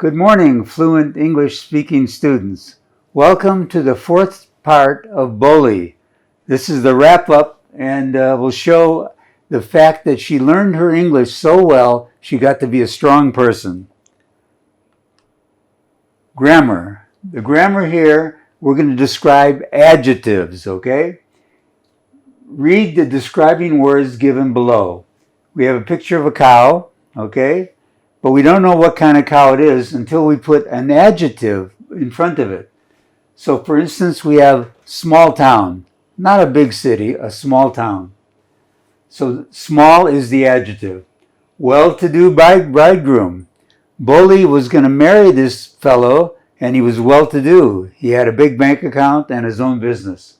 Good morning, fluent English-speaking students. Welcome to the fourth part of Bholi. This is the wrap-up, and will show the fact that she learned her English so well, she got to be a strong person. Grammar. The grammar here, we're going to describe adjectives, okay? Read the describing words given below. We have a picture of a cow, okay? But we don't know what kind of cow it is until we put an adjective in front of it. So for instance, we have small town, not a big city, a small town. So small is the adjective. Well-to-do bridegroom. Bholi was going to marry this fellow, and he was well-to-do. He had a big bank account and his own business.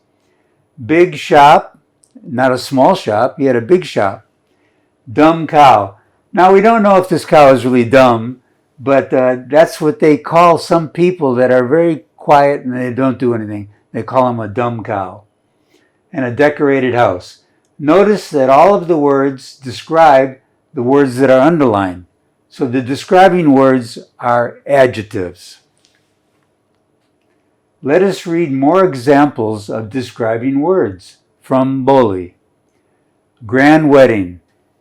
Big shop, not a small shop, he had a big shop. Dumb cow. Now, we don't know if this cow is really dumb, but that's what they call some people that are very quiet and they don't do anything. They call them a dumb cow. And a decorated house. Notice that all of the words describe the words that are underlined. So the describing words are adjectives. Let us read more examples of describing words from Bholi. Grand wedding.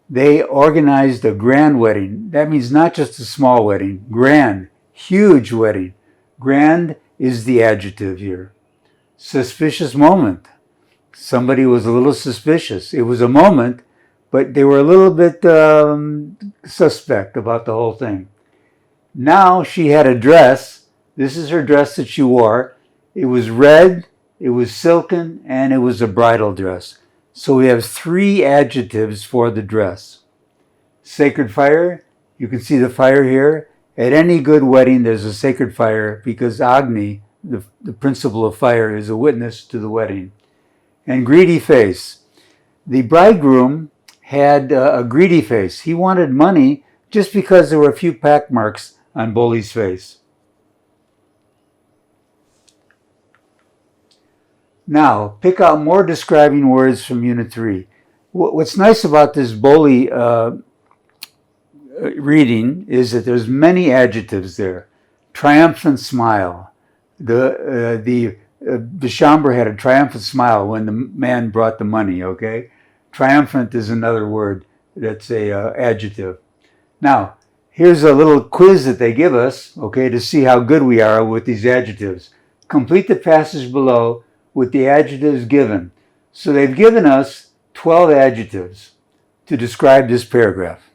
They organized a grand wedding. That means not just a small wedding. Grand, huge wedding. Grand is the adjective here. Suspicious moment. Somebody was a little suspicious. It was a moment, but they were a little bit suspect about the whole thing. Now she had a dress. This is her dress that she wore. It was red, it was silken, and it was a bridal dress. So we have three adjectives for the dress. Sacred fire, you can see the fire here. At any good wedding, there's a sacred fire because Agni, the principle of fire, is a witness to the wedding. And greedy face. The bridegroom had a greedy face. He wanted money just because there were a few pack marks on Bholi's face. Now, pick out more describing words from Unit 3. What's nice about this Bholi reading is that there's many adjectives there. Triumphant smile. The Shambhar had a triumphant smile when the man brought the money, okay? Triumphant is another word that's a adjective. Now, here's a little quiz that they give us, okay, to see how good we are with these adjectives. Complete the passage below with the adjectives given. So they've given us 12 adjectives to describe this paragraph.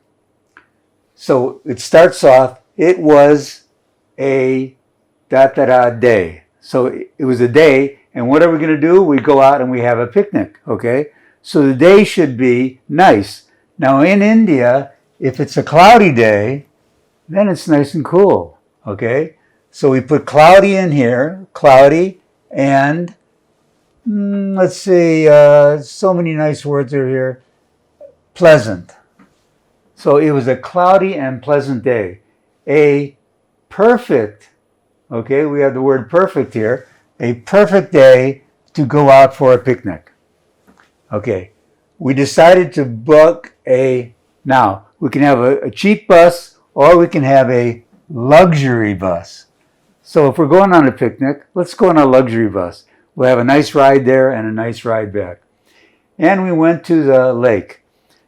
So it starts off, it was a day. So it was a day, and what are we going to do? We go out and we have a picnic, okay? So the day should be nice. Now in India, if it's a cloudy day, then it's nice and cool, okay? So we put cloudy in here, cloudy, and let's see, so many nice words are here. Pleasant. So it was a cloudy and pleasant day. A perfect, okay, we have the word perfect here. A perfect day to go out for a picnic. Okay, we decided to book now we can have a cheap bus or we can have a luxury bus. So if we're going on a picnic, let's go on a luxury bus. We'll have a nice ride there and a nice ride back. And we went to the lake.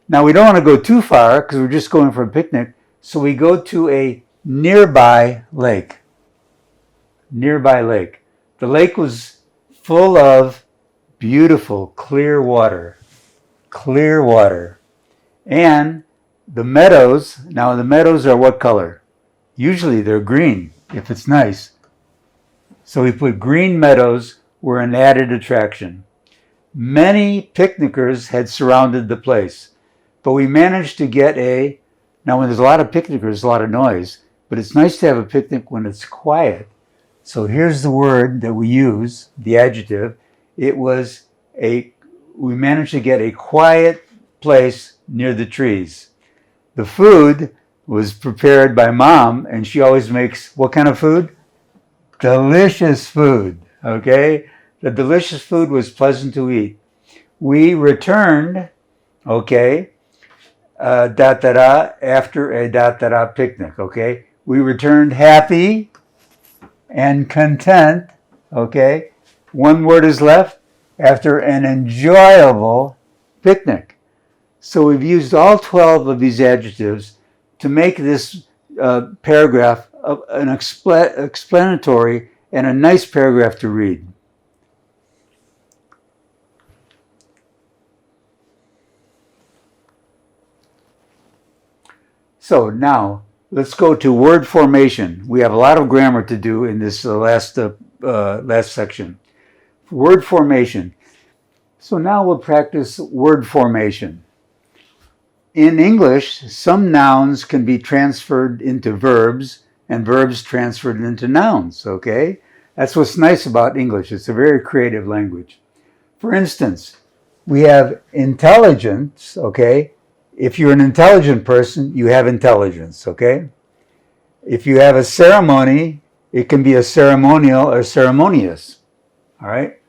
Now we don't want to go too far because we're just going for a picnic. So we go to a nearby lake. Nearby lake. The lake was full of beautiful, clear water. Clear water. And the meadows, now the meadows are what color? Usually they're green if it's nice. So we put green meadows were an added attraction. Many picnickers had surrounded the place, but we managed to get now when there's a lot of picnickers, there's a lot of noise, but it's nice to have a picnic when it's quiet. So here's the word that we use, the adjective. It was we managed to get a quiet place near the trees. The food was prepared by Mom, and she always makes what kind of food? Delicious food, okay? The delicious food was pleasant to eat. We returned, okay, after a picnic, okay? we returned happy and content, okay? One word is left, after an enjoyable picnic. So we've used all 12 of these adjectives to make this paragraph an explanatory and a nice paragraph to read. So now, let's go to word formation. We have a lot of grammar to do in this last section. Word formation. So now we'll practice word formation. In English, some nouns can be transferred into verbs and verbs transferred into nouns, okay? That's what's nice about English. It's a very creative language. For instance, we have intelligence, okay? If you're an intelligent person, you have intelligence, okay? If you have a ceremony, it can be a ceremonial or ceremonious, all right?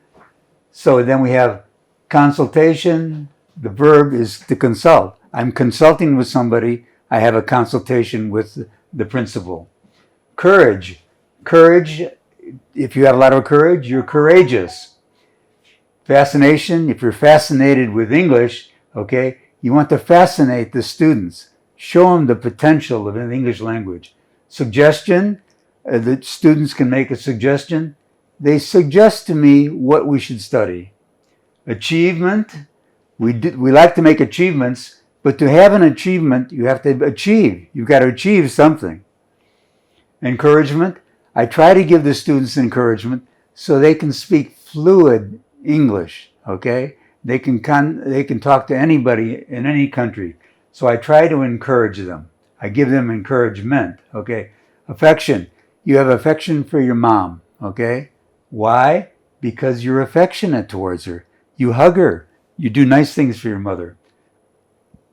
So then we have consultation. The verb is to consult. I'm consulting with somebody. I have a consultation with the principal. Courage. Courage, if you have a lot of courage, you're courageous. Fascination, if you're fascinated with English, okay, you want to fascinate the students. Show them the potential of the English language. Suggestion, the students can make a suggestion. They suggest to me what we should study. Achievement, we like to make achievements, but to have an achievement, you have to achieve. You've got to achieve something. Encouragement, I try to give the students encouragement so they can speak fluid English, okay? They can talk to anybody in any country. So I try to encourage them. I give them encouragement, okay? Affection, you have affection for your mom, okay? Why? Because you're affectionate towards her. You hug her. You do nice things for your mother.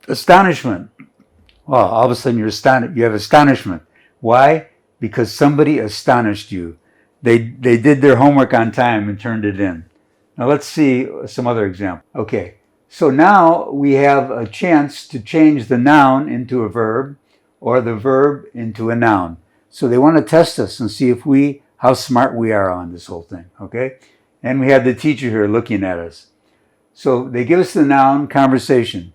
Astonishment. Well, all of a sudden you have astonishment. Why? Because somebody astonished you. They did their homework on time and turned it in. Now let's see some other examples. Okay, so now we have a chance to change the noun into a verb or the verb into a noun. So they want to test us and see how smart we are on this whole thing, okay? And we have the teacher here looking at us. So they give us the noun, conversation.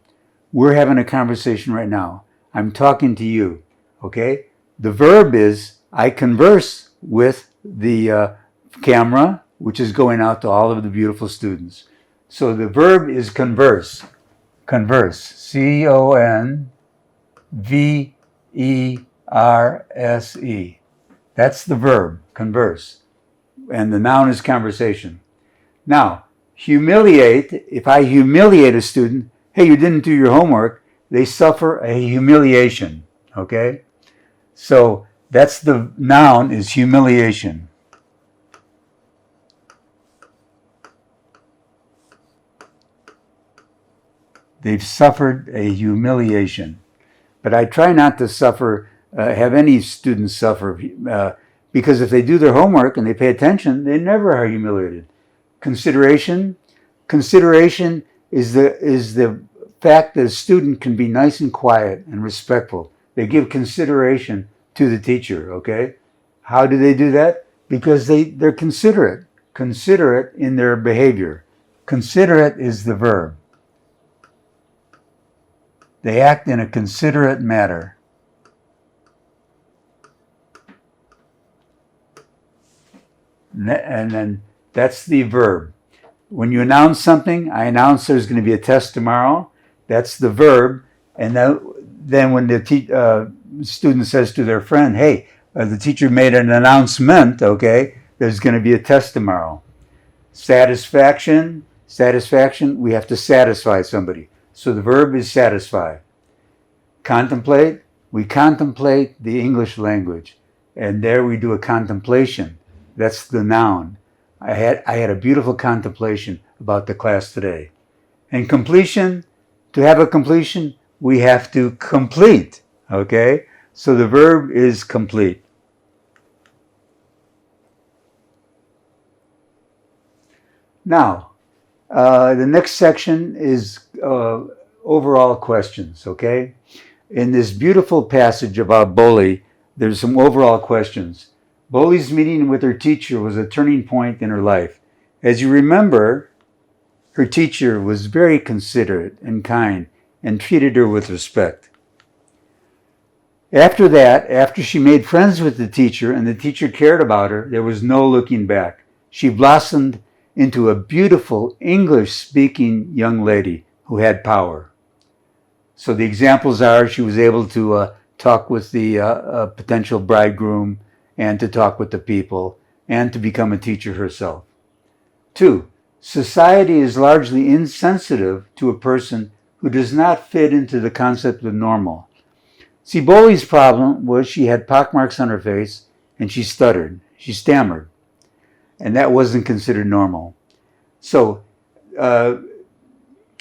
We're having a conversation right now. I'm talking to you, okay? The verb is I converse with the camera, which is going out to all of the beautiful students. So the verb is converse. Converse. C-O-N-V-E-R-S-E. That's the verb, converse. And the noun is conversation. Now, humiliate. If I humiliate a student, hey, you didn't do your homework, they suffer a humiliation, okay? So that's the noun is humiliation. They've suffered a humiliation. But I try not to have any students suffer, because if they do their homework and they pay attention, they never are humiliated. Consideration. Consideration is the fact that a student can be nice and quiet and respectful. They give consideration to the teacher, okay? How do they do that? Because they're considerate. Considerate in their behavior. Considerate is the verb. They act in a considerate manner. And then that's the verb. When you announce something, I announce there's going to be a test tomorrow. That's the verb. And then when the student says to their friend, hey, the teacher made an announcement, okay, there's going to be a test tomorrow. Satisfaction. Satisfaction, we have to satisfy somebody. So the verb is satisfy. Contemplate, we contemplate the English language. And there we do a contemplation. That's the noun. I had a beautiful contemplation about the class today. And completion, to have a completion, we have to complete, okay? So the verb is complete. Now, the next section is overall questions, okay? In this beautiful passage about Bholi, there's some overall questions. Bholi's meeting with her teacher was a turning point in her life. As you remember, her teacher was very considerate and kind and treated her with respect. After that, after she made friends with the teacher and the teacher cared about her, there was no looking back. She blossomed into a beautiful English-speaking young lady who had power. So the examples are she was able to talk with the potential bridegroom and to talk with the people and to become a teacher herself. 2, society is largely insensitive to a person who does not fit into the concept of normal. See, Bholi's problem was she had pockmarks on her face and she stuttered, she stammered, and that wasn't considered normal. So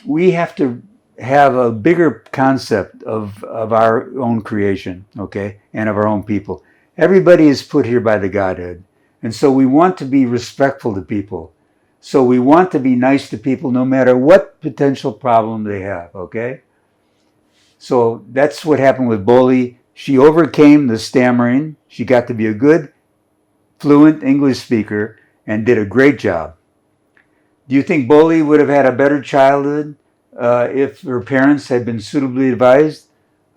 we have to have a bigger concept of our own creation, okay, and of our own people. Everybody is put here by the Godhead, and so we want to be respectful to people. So we want to be nice to people no matter what potential problem they have, okay? So that's what happened with Bholi. She overcame the stammering. She got to be a good, fluent English speaker and did a great job. Do you think Bholi would have had a better childhood if her parents had been suitably advised?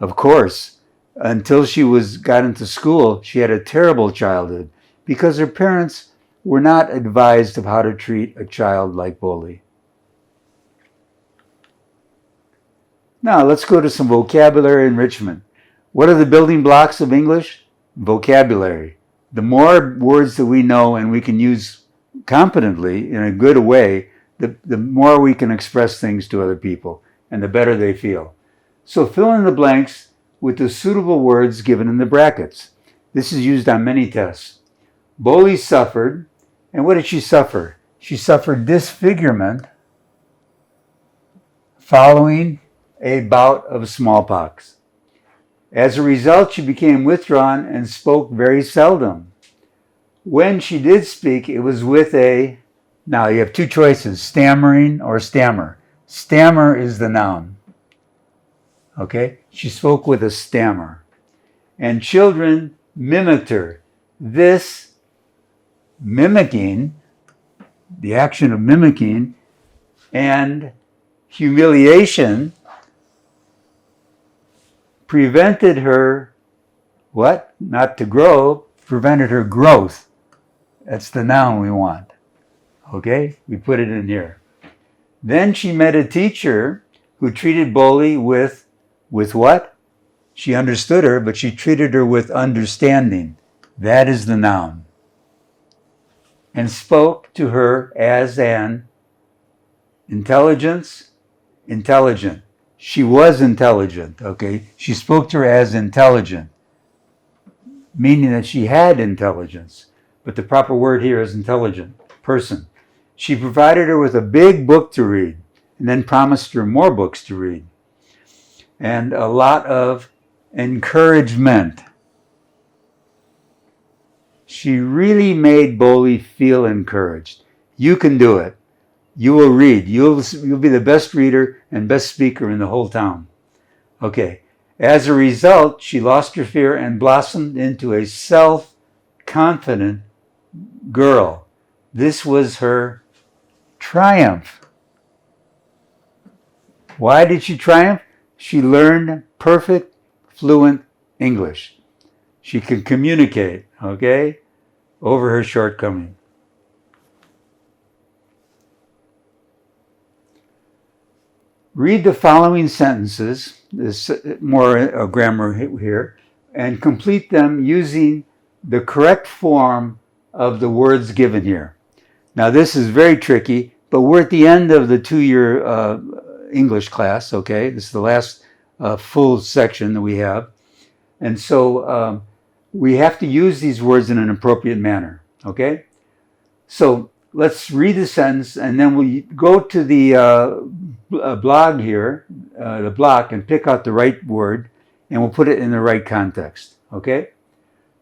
Of course. Until she got into school, she had a terrible childhood because her parents were not advised of how to treat a child like Bholi. Now, let's go to some vocabulary enrichment. What are the building blocks of English? Vocabulary. The more words that we know and we can use competently in a good way, the more we can express things to other people and the better they feel. So fill in the blanks with the suitable words given in the brackets. This is used on many tests. Bholi suffered, and what did she suffer? She suffered disfigurement following a bout of smallpox. As a result, she became withdrawn and spoke very seldom. When she did speak, it was with a, now you have 2 choices, stammering or stammer. Stammer is the noun. Okay? She spoke with a stammer. And children mimicked her. This mimicking, the action of mimicking, and humiliation prevented her, what? Not to grow, prevented her growth. That's the noun we want. Okay? We put it in here. Then she met a teacher who treated Bholi with what? She understood her, but she treated her with understanding. That is the noun. And spoke to her as an intelligent. She was intelligent, okay? She spoke to her as intelligent, meaning that she had intelligence. But the proper word here is intelligent person. She provided her with a big book to read and then promised her more books to read. And a lot of encouragement. She really made Bholi feel encouraged. You can do it. You will read. You'll be the best reader and best speaker in the whole town. Okay. As a result, she lost her fear and blossomed into a self-confident girl. This was her triumph. Why did she triumph? She learned perfect, fluent English. She could communicate, okay, over her shortcoming. Read the following sentences, there's more grammar here, and complete them using the correct form of the words given here. Now this is very tricky, but we're at the end of the 2-year English class, okay? This is the last full section that we have. And so we have to use these words in an appropriate manner, okay? So let's read the sentence and then we'll go to the blog here, the block, and pick out the right word and we'll put it in the right context, okay?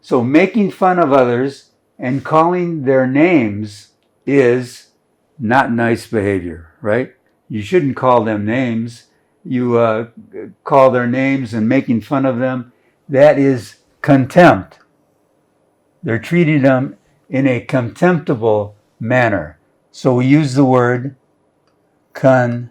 So making fun of others and calling their names is not nice behavior, right? You shouldn't call them names. You call their names and making fun of them. That is contempt. They're treating them in a contemptible manner. So we use the word contemptible.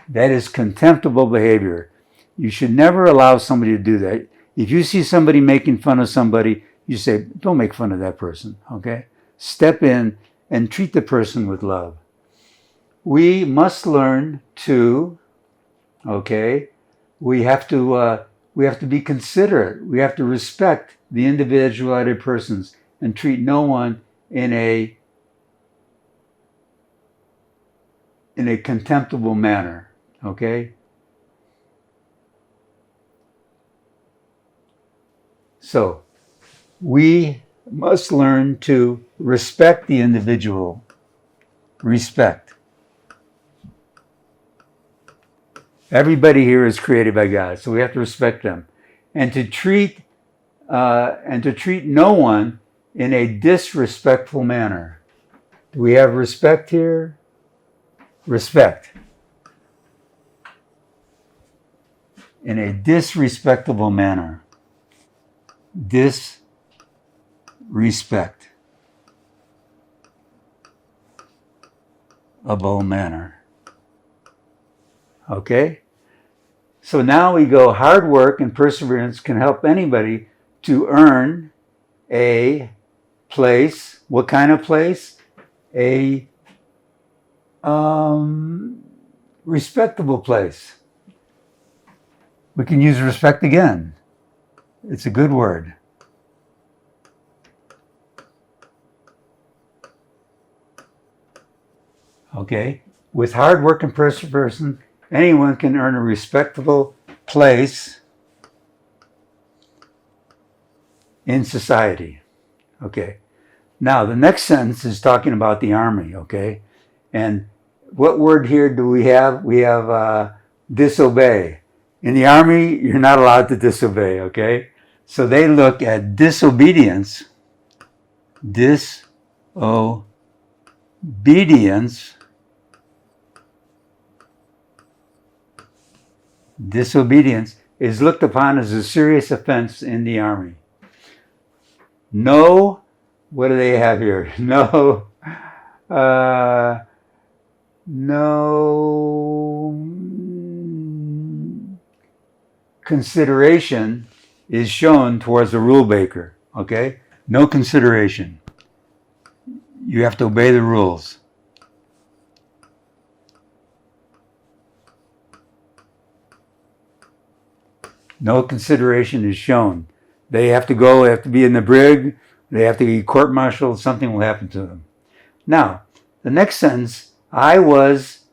That is contemptible behavior. You should never allow somebody to do that. If you see somebody making fun of somebody, you say, don't make fun of that person, okay? Step in and treat the person with love. We must learn to, okay, we have to be considerate. We have to respect the individuality of persons and treat no one in a contemptible manner, okay? So, we must learn to respect the individual. Respect. Everybody here is created by God, so we have to respect them, and to treat no one in a disrespectful manner. Do we have respect here? Respect. In a disrespectable manner. Disrespectable manner. Okay? So now we go, hard work and perseverance can help anybody to earn a place. What kind of place? A respectable place. We can use respect again. It's a good word. Okay? With hard work and perseverance, anyone can earn a respectable place in society. Okay. Now, the next sentence is talking about the army, okay? And what word here do we have? We have disobey. In the army, you're not allowed to disobey, okay? So they look at disobedience. Disobedience is looked upon as a serious offense in the army. No, what do they have here? No consideration is shown towards the rule breaker, okay? No consideration. You have to obey the rules. No consideration is shown. They have to go, they have to be in the brig, they have to be court-martialed, something will happen to them. Now, the next sentence, I was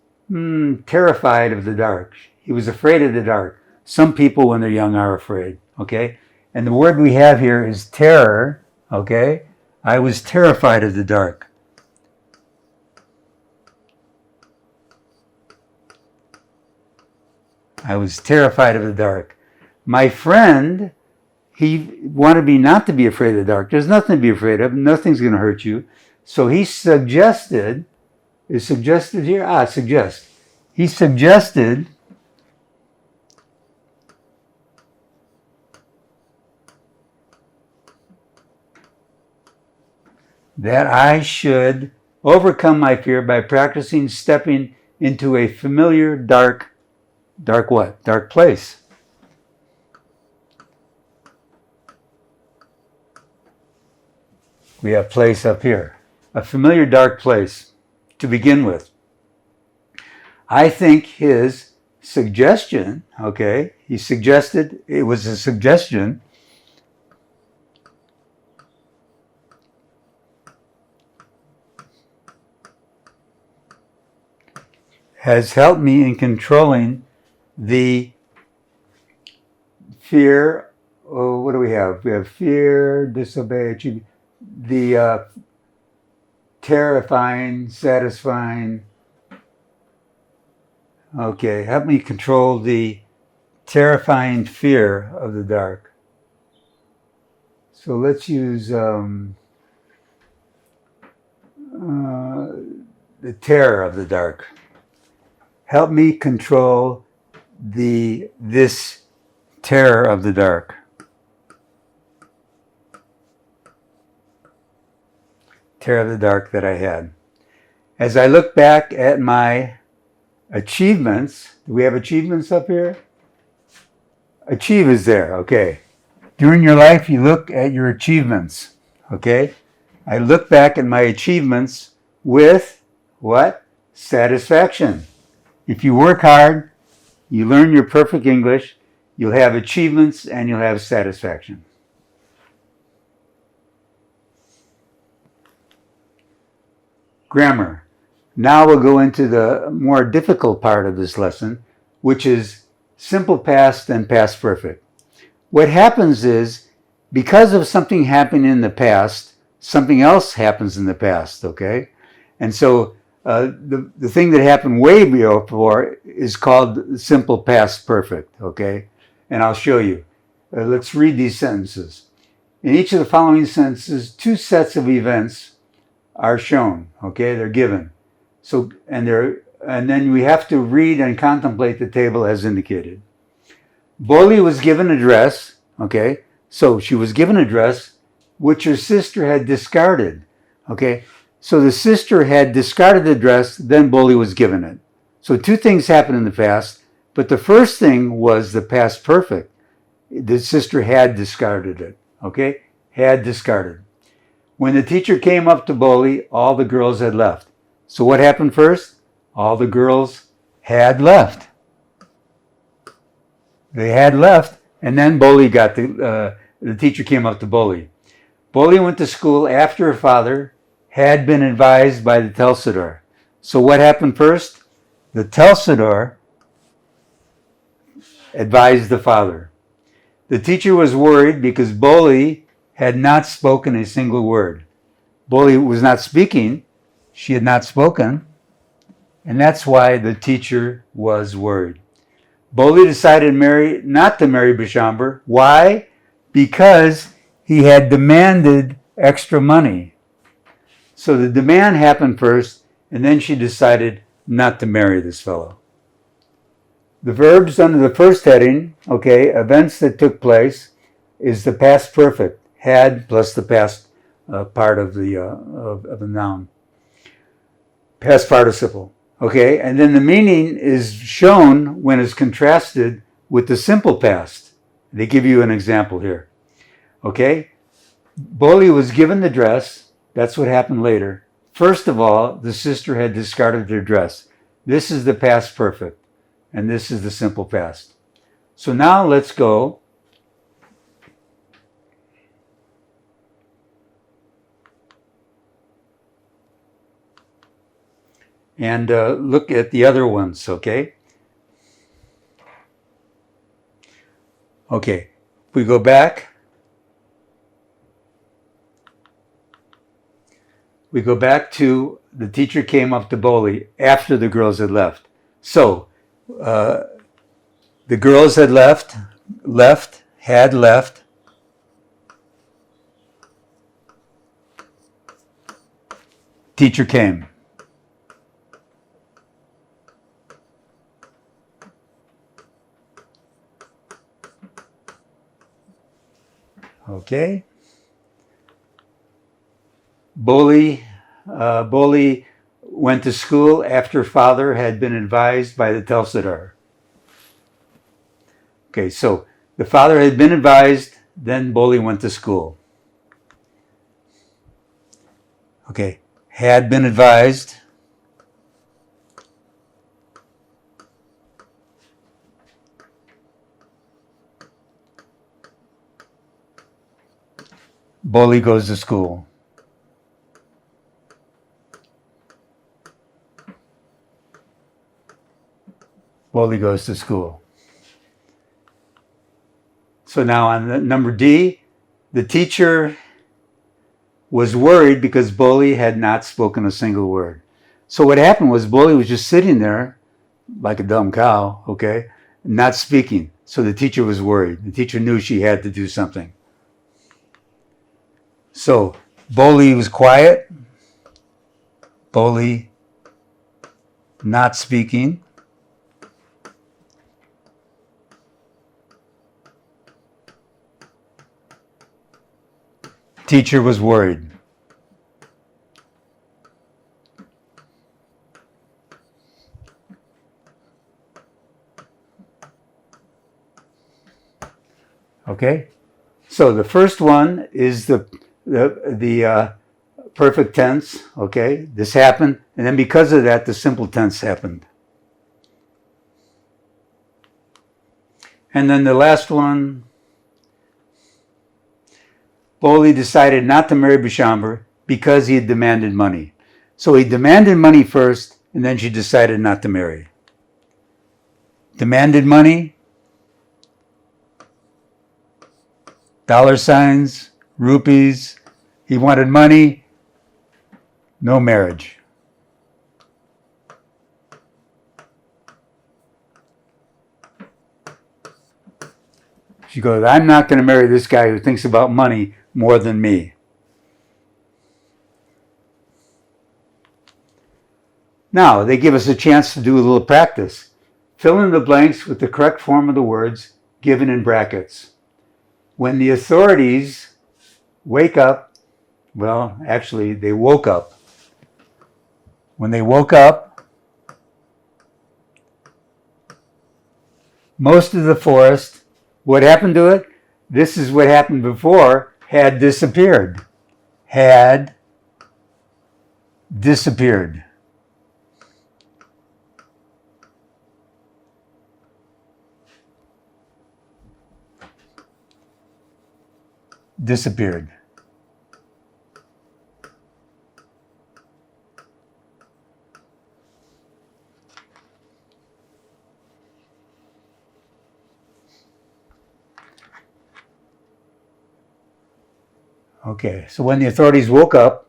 terrified of the dark. He was afraid of the dark. Some people, when they're young, are afraid, okay? And the word we have here is terror, okay? I was terrified of the dark. I was terrified of the dark. My friend, he wanted me not to be afraid of the dark. There's nothing to be afraid of. Nothing's going to hurt you. So he suggested, is suggested here? Suggest. He suggested that I should overcome my fear by practicing stepping into a familiar dark what? Dark place. We have place up here. A familiar dark place to begin with. I think his suggestion, okay, he suggested, it was a suggestion, has helped me in controlling the fear. Oh, what do we have? We have fear, disobey, achieve, the terrifying, satisfying. Okay, help me control the terrifying fear of the dark. So let's use the terror of the dark. Help me control this terror of the dark. Terror of the dark that I had. As I look back at my achievements, do we have achievements up here? Achieve is there, okay. During your life, you look at your achievements, okay? I look back at my achievements with what? Satisfaction. If you work hard, you learn your perfect English, you'll have achievements and you'll have satisfaction. Grammar. Now we'll go into the more difficult part of this lesson, which is simple past and past perfect. What happens is, because of something happening in the past, something else happens in the past, okay? And so the thing that happened way before is called simple past perfect, okay? And I'll show you. Let's read these sentences. In each of the following sentences, two sets of events are shown, okay? They're given. So, and then we have to read and contemplate the table as indicated. Bholi was given a dress, okay? So she was given a dress which her sister had discarded, okay? So the sister had discarded the dress, then Bholi was given it. So two things happened in the past, but the first thing was the past perfect. The sister had discarded it, okay? Had discarded. When the teacher came up to Bholi, all the girls had left. So what happened first? All the girls had left. They had left, and then Bholi got the teacher came up to Bholi. Bholi went to school after her father had been advised by the Telsador. So what happened first? The Telsador advised the father. The teacher was worried because Bholi had not spoken a single word. Bholi was not speaking. She had not spoken. And that's why the teacher was worried. Bholi decided not to marry Bishamber. Why? Because he had demanded extra money. So the demand happened first, and then she decided not to marry this fellow. The verbs under the first heading, okay, events that took place, is the past perfect, had plus the past part of the noun. Past participle. Okay, and then the meaning is shown when it's contrasted with the simple past. They give you an example here. Okay, Bholi was given the dress. That's what happened later. First of all, the sister had discarded their dress. This is the past perfect, and this is the simple past. So now let's go and look at the other ones, okay? Okay, we go back. We go back to the teacher came up to Bholi after the girls had left. So, the girls had had left. Teacher came. Okay. Bholi went to school after father had been advised by the Telsadar. Okay, so the father had been advised, then Bholi went to school. Okay, had been advised. Bholi goes to school. Bholi goes to school. So now on the number D, the teacher was worried because Bholi had not spoken a single word. So what happened was Bholi was just sitting there like a dumb cow, okay, not speaking. So the teacher was worried. The teacher knew she had to do something. So Bholi was quiet. Bholi not speaking. Teacher was worried. Okay, so the first one is the perfect tense. Okay, this happened, and then because of that, the simple tense happened. And then the last one, Bholi decided not to marry Bishamber because he had demanded money. So he demanded money first, and then she decided not to marry. Demanded money, dollar signs, rupees. He wanted money, no marriage. She goes, I'm not going to marry this guy who thinks about money more than me. Now, they give us a chance to do a little practice. Fill in the blanks with the correct form of the words given in brackets. When the authorities wake up, well, actually, they woke up. When they woke up, most of the forest, what happened to it? This is what happened before, had disappeared. Had disappeared. Disappeared. Okay, so when the authorities woke up,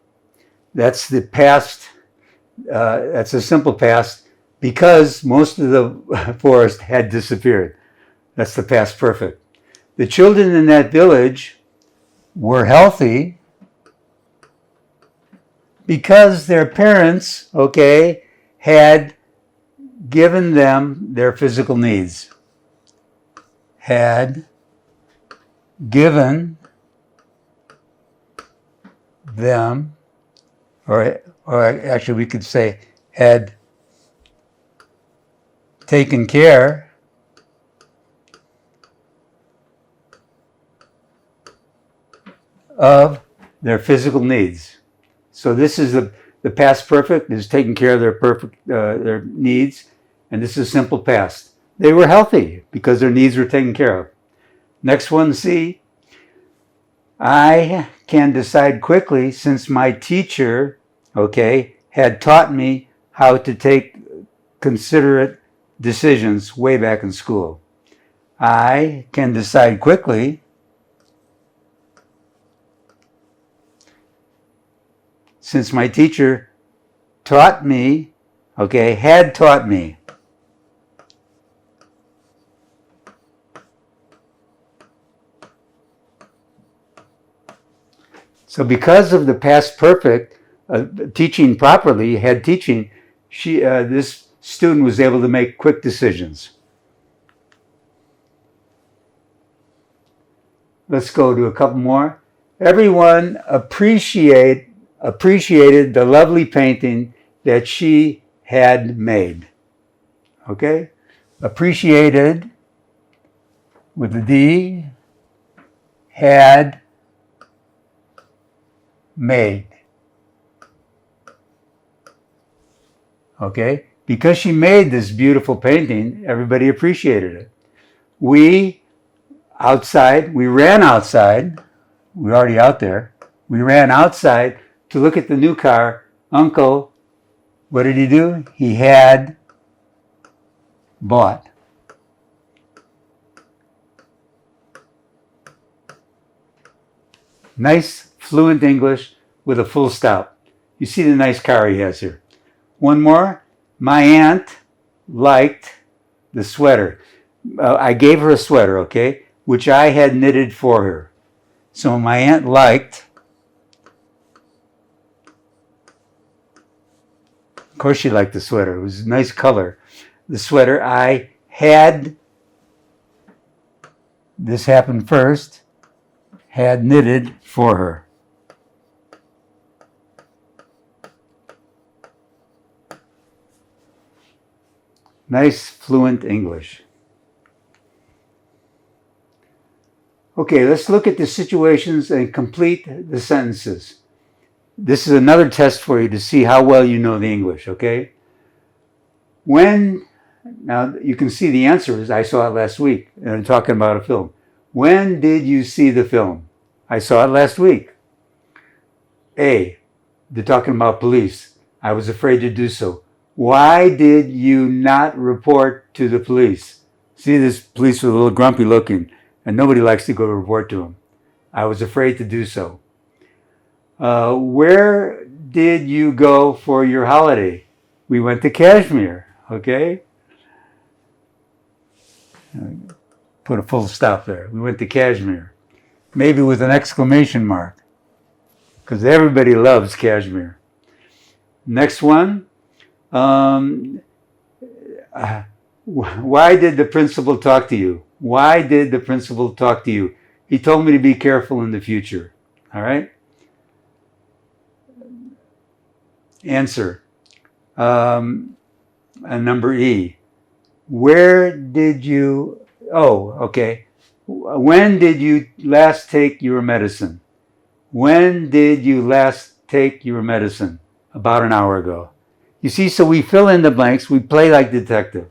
that's the past, that's a simple past, because most of the forest had disappeared. That's the past perfect. The children in that village were healthy because their parents, okay, had given them their physical needs. Had given them, or actually we could say had taken care of their physical needs. So this is the past perfect, is taking care of their needs, and this is simple past. They were healthy because their needs were taken care of. Next one, C. I can decide quickly since my teacher, okay, had taught me how to take considerate decisions way back in school. I can decide quickly since my teacher taught me, okay, had taught me. So because of the past perfect, teaching properly, had teaching, this student was able to make quick decisions. Let's go to a couple more. Everyone appreciated the lovely painting that she had made. Okay? Appreciated with the D, had made. Okay? Because she made this beautiful painting, everybody appreciated it. We ran outside, we're already out there, we ran outside to look at the new car. Uncle, what did he do? He had bought. Nice, fluent English with a full stop. You see the nice car he has here. One more. My aunt liked the sweater. I gave her a sweater, okay, which I had knitted for her. So my aunt liked Of course she liked the sweater. It was a nice color. The sweater I had, this happened first, had knitted for her. Nice, fluent English. Okay, let's look at the situations and complete the sentences. This is another test for you to see how well you know the English, okay? Now you can see the answer is I saw it last week, and I'm talking about a film. When did you see the film? I saw it last week. A, they're talking about police. I was afraid to do so. Why did you not report to the police? See, this police was a little grumpy looking, and nobody likes to go report to him. I was afraid to do so. Where did you go for your holiday? We went to Kashmir, okay? Put a full stop there. We went to Kashmir. Maybe with an exclamation mark, because everybody loves Kashmir. Next one. Why did the principal talk to you? Why did the principal talk to you? He told me to be careful in the future. All right? Answer. Number E. Where did you... Oh, okay. When did you last take your medicine? When did you last take your medicine? About an hour ago. You see, so we fill in the blanks. We play like detective.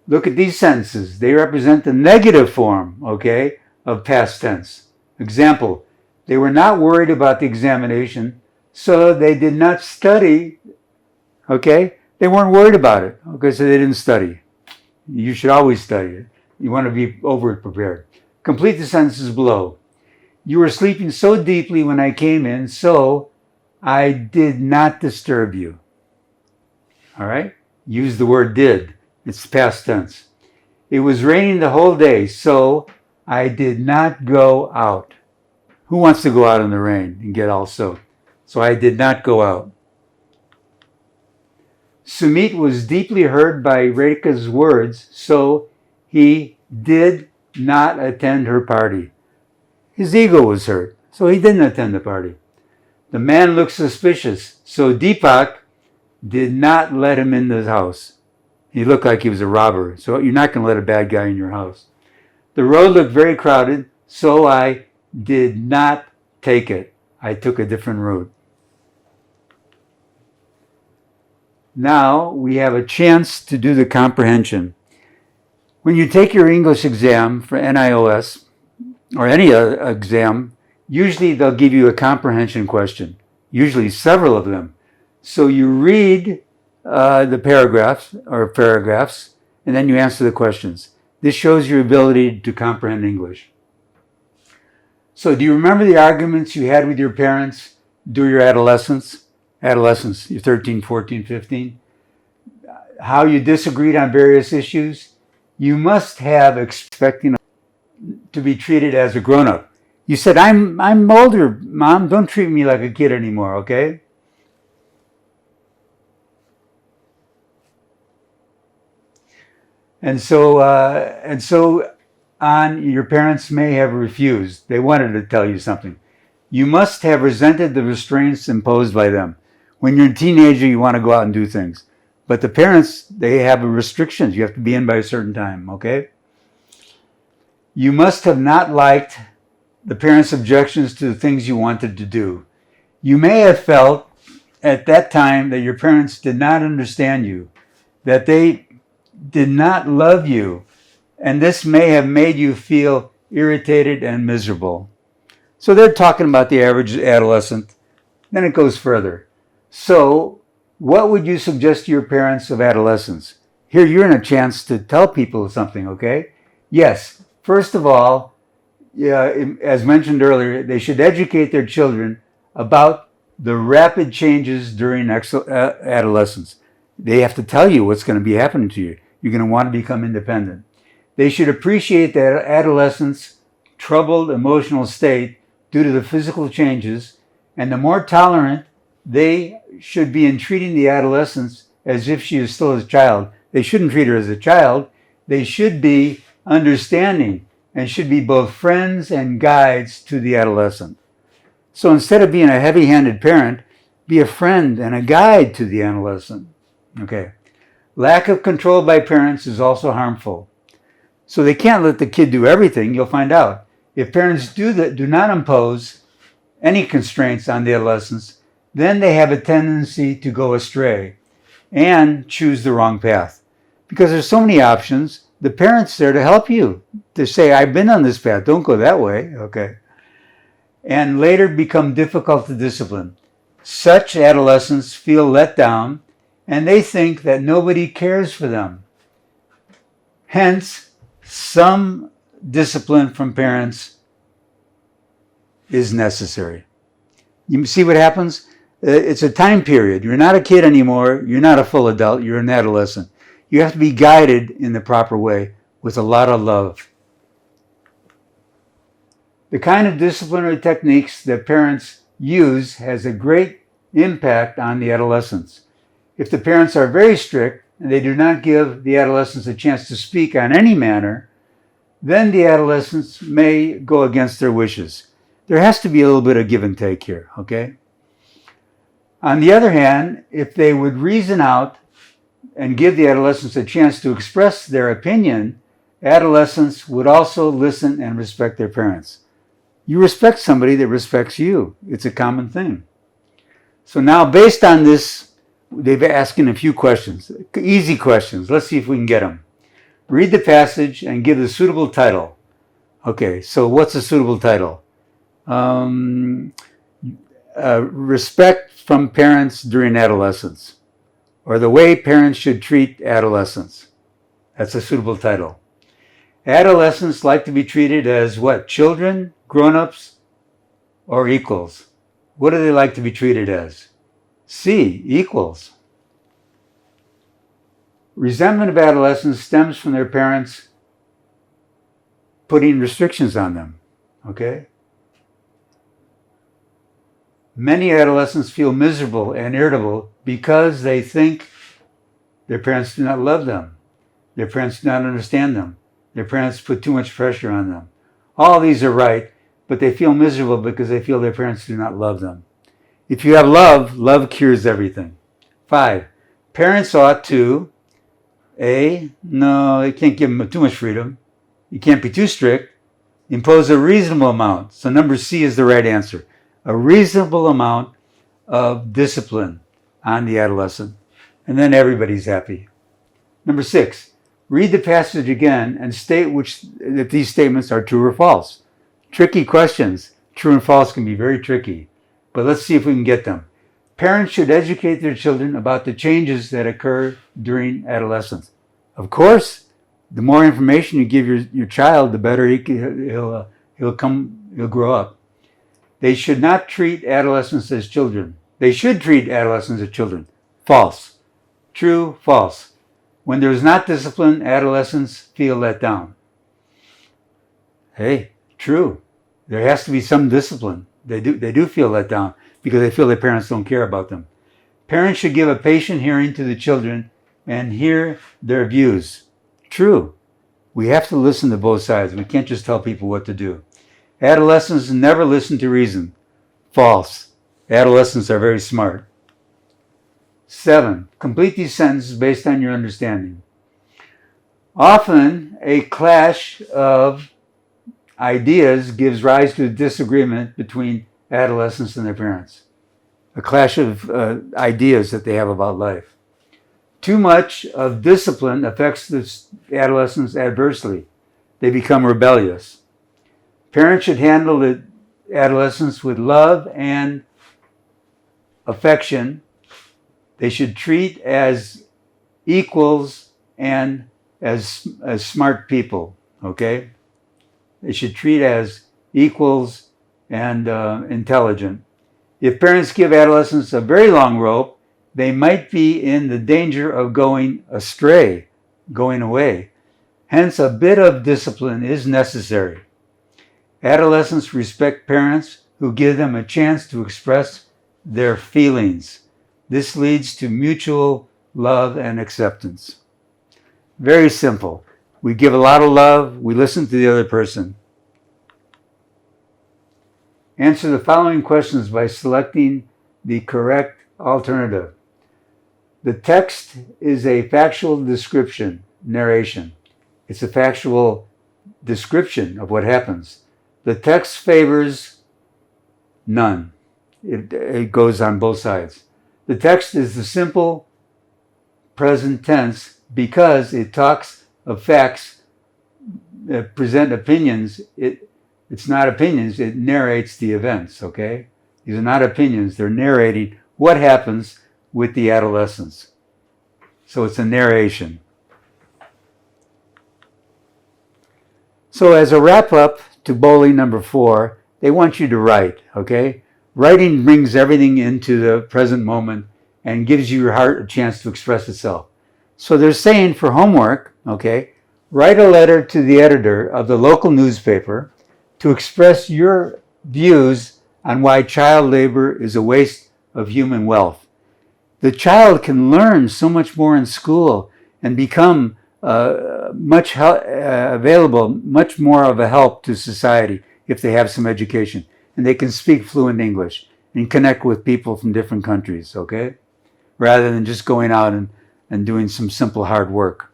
Look at these sentences. They represent the negative form, okay, of past tense. Example, they were not worried about the examination, so they did not study, okay? They weren't worried about it, okay, so they didn't study. You should always study it. You want to be over-prepared. Complete the sentences below. You were sleeping so deeply when I came in, so I did not disturb you. All right? Use the word did. It's past tense. It was raining the whole day, so I did not go out. Who wants to go out in the rain and get all soaked? So I did not go out. Sumit was deeply hurt by Rekha's words, so he did not attend her party. His ego was hurt, so he didn't attend the party. The man looked suspicious, so Deepak did not let him in the house. He looked like he was a robber, so you're not going to let a bad guy in your house. The road looked very crowded, so I did not take it. I took a different route. Now we have a chance to do the comprehension. When you take your English exam for NIOS or any exam, usually they'll give you a comprehension question, usually several of them. So you read the paragraphs, and then you answer the questions. This shows your ability to comprehend English. So do you remember the arguments you had with your parents during your adolescence? You're 13, 14, 15. How you disagreed on various issues? You must have expecting to be treated as a grown-up. You said, I'm older, Mom. Don't treat me like a kid anymore, okay? And so on, your parents may have refused. They wanted to tell you something. You must have resented the restraints imposed by them. When you're a teenager, you want to go out and do things. But the parents, they have restrictions. You have to be in by a certain time, okay? You must have not liked the parents' objections to the things you wanted to do. You may have felt at that time that your parents did not understand you, that they did not love you, and this may have made you feel irritated and miserable. So they're talking about the average adolescent. Then it goes further. So what would you suggest to your parents of adolescence? Here you're in a chance to tell people something, okay? Yes, first of all, as mentioned earlier, they should educate their children about the rapid changes during adolescence. They have to tell you what's going to be happening to you. You're going to want to become independent. They should appreciate that adolescent's troubled emotional state due to the physical changes, and the more tolerant they should be entreating the adolescent as if she is still a child. They shouldn't treat her as a child. They should be understanding and should be both friends and guides to the adolescent. So instead of being a heavy-handed parent, be a friend and a guide to the adolescent. Okay. Lack of control by parents is also harmful. So they can't let the kid do everything. You'll find out. If parents do not impose any constraints on the adolescents, then they have a tendency to go astray and choose the wrong path. Because there's so many options, the parent's there to help you, to say, I've been on this path, don't go that way, okay? And later become difficult to discipline. Such adolescents feel let down, and they think that nobody cares for them. Hence, some discipline from parents is necessary. You see what happens? It's a time period. You're not a kid anymore. You're not a full adult. You're an adolescent. You have to be guided in the proper way with a lot of love. The kind of disciplinary techniques that parents use has a great impact on the adolescents. If the parents are very strict and they do not give the adolescents a chance to speak on any matter, then the adolescents may go against their wishes. There has to be a little bit of give and take here, okay? On the other hand, if they would reason out and give the adolescents a chance to express their opinion, adolescents would also listen and respect their parents. You respect somebody that respects you. It's a common thing. So now, based on this, they've asking a few questions, easy questions. Let's see if we can get them. Read the passage and give the suitable title. Okay, so what's a suitable title? Respect from parents during adolescence, or the way parents should treat adolescents. That's a suitable title. Adolescents like to be treated as what? Children, grown-ups, or equals? What do they like to be treated as? C, equals. Resentment of adolescents stems from their parents putting restrictions on them, okay? Many adolescents feel miserable and irritable because they think their parents do not love them. Their parents do not understand them. Their parents put too much pressure on them. All these are right, but they feel miserable because they feel their parents do not love them. If you have love, love cures everything. 5, parents ought to, no, you can't give them too much freedom. You can't be too strict. Impose a reasonable amount. So number C is the right answer. A reasonable amount of discipline on the adolescent. And then everybody's happy. Number 6, read the passage again and state if these statements are true or false. Tricky questions. True and false can be very tricky. But let's see if we can get them. Parents should educate their children about the changes that occur during adolescence. Of course, the more information you give your child, the better he'll grow up. They should not treat adolescents as children. They should treat adolescents as children. False. True, false. When there is not discipline, adolescents feel let down. Hey, true. There has to be some discipline. They do feel let down because they feel their parents don't care about them. Parents should give a patient hearing to the children and hear their views. True. We have to listen to both sides. We can't just tell people what to do. Adolescents never listen to reason. False. Adolescents are very smart. 7, complete these sentences based on your understanding. Often, a clash of ideas gives rise to a disagreement between adolescents and their parents. A clash of ideas that they have about life. Too much of discipline affects the adolescents adversely. They become rebellious. Parents should handle the adolescents with love and affection. They should treat as equals and as smart people, okay? They should treat as equals and intelligent. If parents give adolescents a very long rope, they might be in the danger of going astray, going away. Hence, a bit of discipline is necessary. Adolescents respect parents who give them a chance to express their feelings. This leads to mutual love and acceptance. Very simple. We give a lot of love, we listen to the other person. Answer the following questions by selecting the correct alternative. The text is a factual description, narration. It's a factual description of what happens. The text favors none. It goes on both sides. The text is the simple present tense because it talks of facts that present opinions. It's not opinions, it narrates the events, okay? These are not opinions, they're narrating what happens with the adolescents. So it's a narration. So as a wrap-up to Bholi number 4, they want you to write, okay? Writing brings everything into the present moment and gives your heart a chance to express itself. So they're saying for homework, okay, write a letter to the editor of the local newspaper to express your views on why child labor is a waste of human wealth. The child can learn so much more in school and become much more of a help to society if they have some education. And they can speak fluent English and connect with people from different countries, okay? Rather than just going out and doing some simple hard work.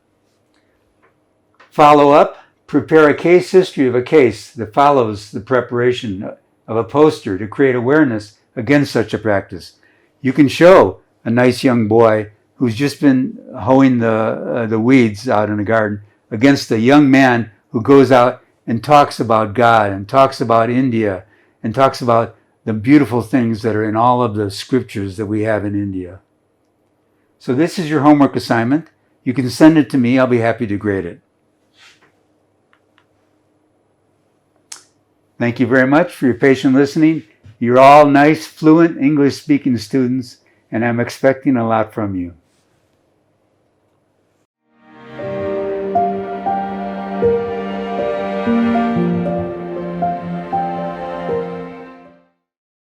Follow up, prepare a case history of a case that follows the preparation of a poster to create awareness against such a practice. You can show a nice young boy who's just been hoeing the weeds out in the garden against a young man who goes out and talks about God and talks about India and talks about the beautiful things that are in all of the scriptures that we have in India. So this is your homework assignment. You can send it to me. I'll be happy to grade it. Thank you very much for your patient listening. You're all nice, fluent English-speaking students, and I'm expecting a lot from you.